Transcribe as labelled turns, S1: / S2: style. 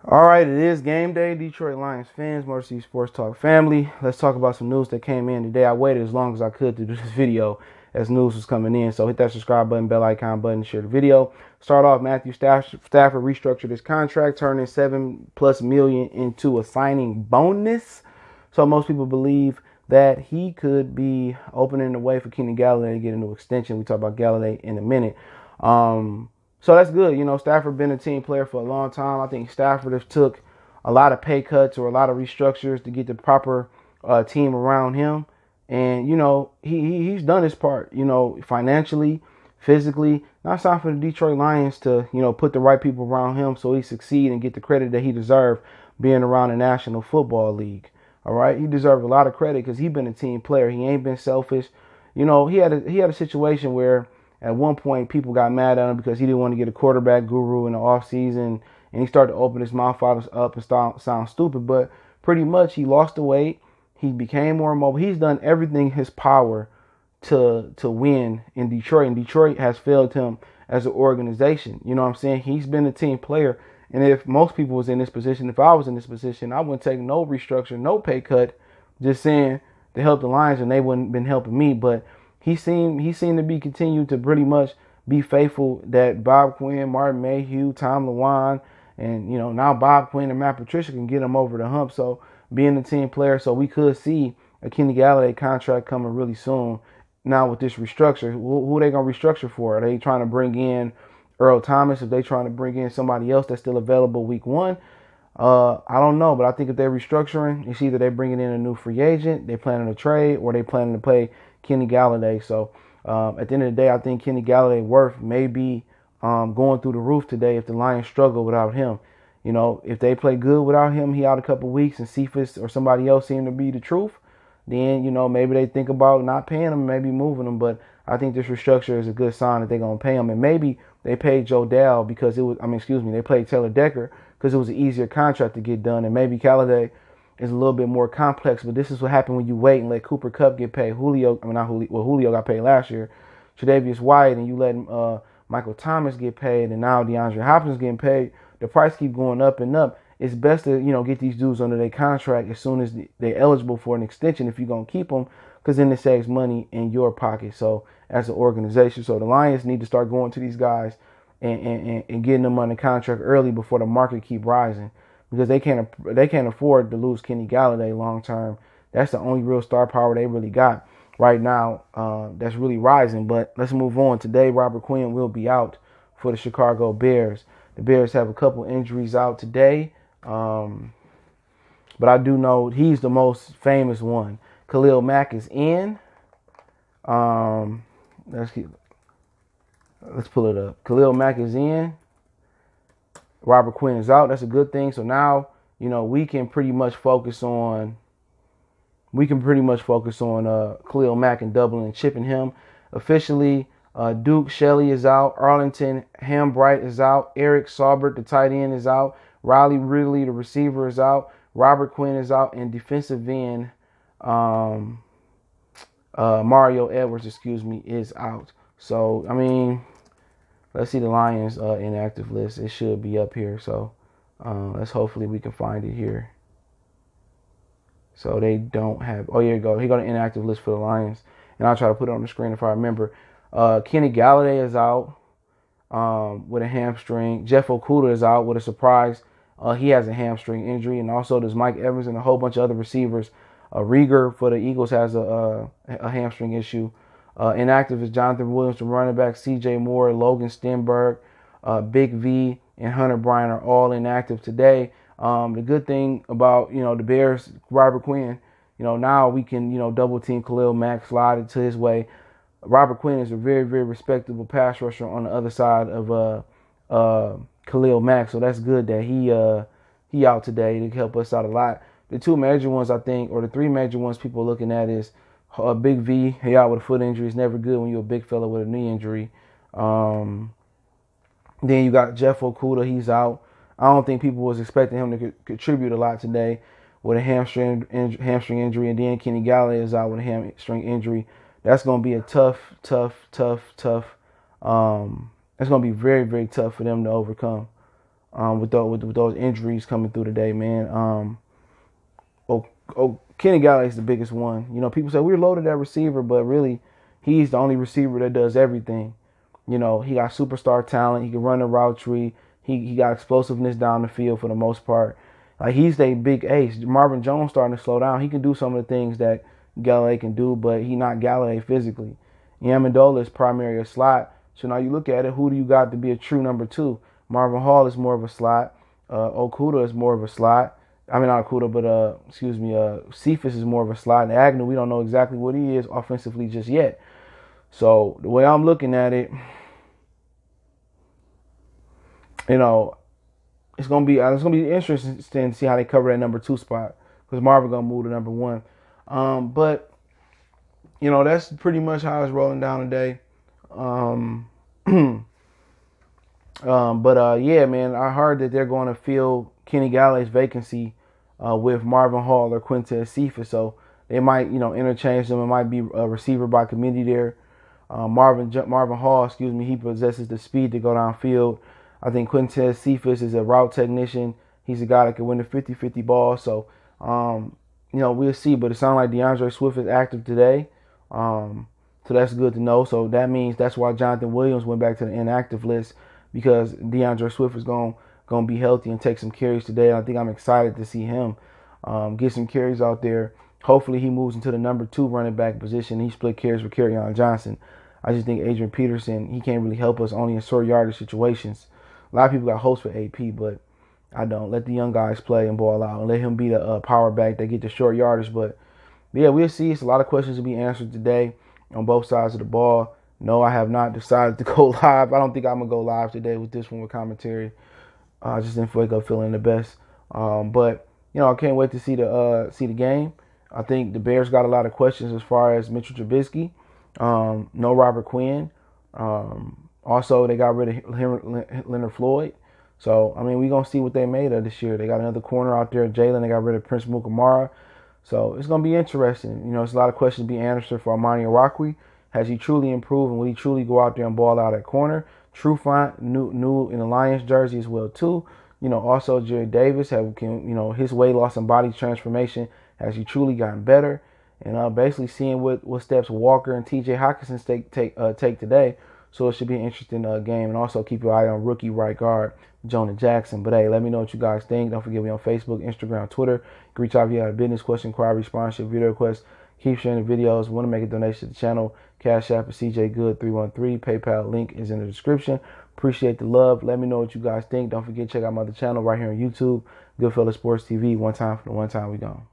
S1: All right, it is game day. Detroit Lions fans, Motor City Sports Talk family. Let's talk about some news that came in today. I waited as long as I could to do this video as news was coming in. So hit that subscribe button, bell icon button, share the video. Start off, Matthew Stafford restructured his contract, turning $7+ million into a signing bonus. So most people believe that he could be opening the way for Kenny Gallagher to get a new extension. We talk about Golladay in a minute. So that's good. You know, Stafford been a team player for a long time. I think Stafford has took a lot of pay cuts or a lot of restructures to get the proper team around him. And, you know, he's done his part, you know, financially, physically. Now it's time for the Detroit Lions to, you know, put the right people around him so he succeed and get the credit that he deserves being around the National Football League. All right. He deserves a lot of credit because he's been a team player. He ain't been selfish. You know, he had a situation where at one point, people got mad at him because he didn't want to get a quarterback guru in the offseason, and he started to open his mouth up and sound stupid. But pretty much, he lost the weight. He became more mobile. He's done everything in his power to win in Detroit, and Detroit has failed him as an organization. You know what I'm saying? He's been a team player, and if most people was in this position, if I was in this position, I wouldn't take no restructure, no pay cut, just saying to help the Lions, and they wouldn't been helping me. But he seemed to be continued to pretty much be faithful that Bob Quinn, Martin Mayhew, Tom Lewan, and you know now Bob Quinn and Matt Patricia can get him over the hump. So being a team player, so we could see a Kenny Golladay contract coming really soon. Now with this restructure, who are they gonna restructure for? Are they trying to bring in Earl Thomas? If they trying to bring in somebody else that's still available week one? I don't know, but I think if they're restructuring, it's either they're bringing in a new free agent, they planning to trade, or they planning to pay Kenny Golladay. So at the end of the day, I think Kenny Golladay worth may be going through the roof today if the Lions struggle without him. You know, if they play good without him, he out a couple weeks, and Cephus or somebody else seem to be the truth, then, you know, maybe they think about not paying him, maybe moving him. But I think this restructure is a good sign that they're going to pay him. And maybe they paid Joe Dowd because they paid Taylor Decker because it was an easier contract to get done. And maybe Golladay is a little bit more complex, but this is what happened when you wait and let Cooper Kupp get paid. Julio got paid last year. Tre'Davious White, and you let Michael Thomas get paid, and now DeAndre Hopkins getting paid. The price keep going up and up. It's best to, you know, get these dudes under their contract as soon as they're eligible for an extension if you're going to keep them, because then it saves money in your pocket. So as an organization, so the Lions need to start going to these guys and getting them under contract early before the market keep rising, because they can't afford to lose Kenny Golladay long term. That's the only real star power they really got right now that's really rising. But let's move on. Today, Robert Quinn will be out for the Chicago Bears. The Bears have a couple injuries out today. But I do know he's the most famous one. Khalil Mack is in. Let's pull it up. Khalil Mack is in. Robert Quinn is out. That's a good thing. So now, you know, we can pretty much focus on Khalil Mack and doubling and chipping him. Officially, Duke Shelly is out. Arlington Hambright is out. Eric Saubert, the tight end, is out. Riley Ridley, the receiver, is out. Robert Quinn is out. And defensive end Mario Edwards, is out. So, I mean, let's see the Lions inactive list. It should be up here. So let's hopefully we can find it here. So they don't have. Oh, here you go. He got an inactive list for the Lions, and I'll try to put it on the screen if I remember. Kenny Golladay is out with a hamstring. Jeff Okudah is out with a surprise. He has a hamstring injury, and also there's Mike Evans and a whole bunch of other receivers. Rieger for the Eagles has a hamstring issue. Inactive is Jonathan Williams, the running back. C.J. Moore, Logan Stenberg, Big V, and Hunter Bryant are all inactive today. The good thing about, you know, the Bears, Robert Quinn, you know, now we can, you know, double team Khalil Mack, slide it to his way. Robert Quinn is a very, very respectable pass rusher on the other side of Khalil Mack, so that's good that he out today to help us out a lot. The two major ones, I think, or the three major ones people are looking at is Big V. He out with a foot injury. It's never good when you're a big fella with a knee injury. Then you got Jeff Okudah. He's out. I don't think people was expecting him to contribute a lot today with a hamstring injury. And then Kenny Golladay is out with a hamstring injury. That's going to be a tough. It's going to be very, very tough for them to overcome. with those injuries coming through today, man. Kenny Gallagher is the biggest one. You know, people say we're loaded at receiver, but really, he's the only receiver that does everything. You know, he got superstar talent. He can run the route tree. He got explosiveness down the field for the most part. Like, he's a big ace. Marvin Jones starting to slow down. He can do some of the things that Golladay can do, but he not Golladay physically. Amendola is primary a slot. So now you look at it, who do you got to be a true number 2? Marvin Hall is more of a slot. Okudah is more of a slot. I mean, not Okudah, but Cephus is more of a slot. And Agnew, we don't know exactly what he is offensively just yet. So the way I'm looking at it, you know, it's gonna be interesting to see how they cover that number 2 spot, because Marvin gonna move to number 1. But you know, that's pretty much how it's rolling down today. Yeah, man, I heard that they're going to fill Kenny Galladay's vacancy with Marvin Hall or Quintez Cephus, so they might, you know, interchange them. It might be a receiver by committee there. Marvin Hall, he possesses the speed to go downfield. I think Quintez Cephus is a route technician. He's a guy that can win the 50-50 ball. So, you know, we'll see. But it sounds like Deandre Swift is active today. So that's good to know. So that means that's why Jonathan Williams went back to the inactive list, because Deandre Swift is going to be healthy and take some carries today. And I think I'm excited to see him get some carries out there. Hopefully he moves into the number 2 running back position. He split carries with Kerryon Johnson. I just think Adrian Peterson, he can't really help us only in short yardage situations. A lot of people got hopes for AP, but I don't. Let the young guys play and ball out and let him be the power back that get the short yardage. But yeah, we'll see. It's a lot of questions to be answered today on both sides of the ball. No, I have not decided to go live. I don't think I'm going to go live today with this one with commentary. I just didn't wake up feeling the best. But, you know, I can't wait to see the game. I think the Bears got a lot of questions as far as Mitchell Trubisky. No Robert Quinn. Also, they got rid of Leonard Floyd. So, I mean, we're going to see what they made of this year. They got another corner out there, Jalen. They got rid of Prince Mukamara. So, it's going to be interesting. You know, it's a lot of questions being answered for Amani Arakwe. Has he truly improved, and will he truly go out there and ball out at corner? Trufant, new in the Lions jersey as well, too. You know, also Jerry Davis, his weight loss and body transformation, has he truly gotten better? And basically seeing what steps Walker and T.J. Hockenson take today. So it should be an interesting game. And also keep your eye on rookie right guard Jonah Jackson. But hey, let me know what you guys think. Don't forget, we on Facebook, Instagram, Twitter. You can reach out if you have a business question, inquiry, sponsorship, video request. Keep sharing the videos. Want to make a donation to the channel? Cash App is CJGood313. PayPal link is in the description. Appreciate the love. Let me know what you guys think. Don't forget, check out my other channel right here on YouTube, Goodfellas Sports TV. One time for the one time we gone.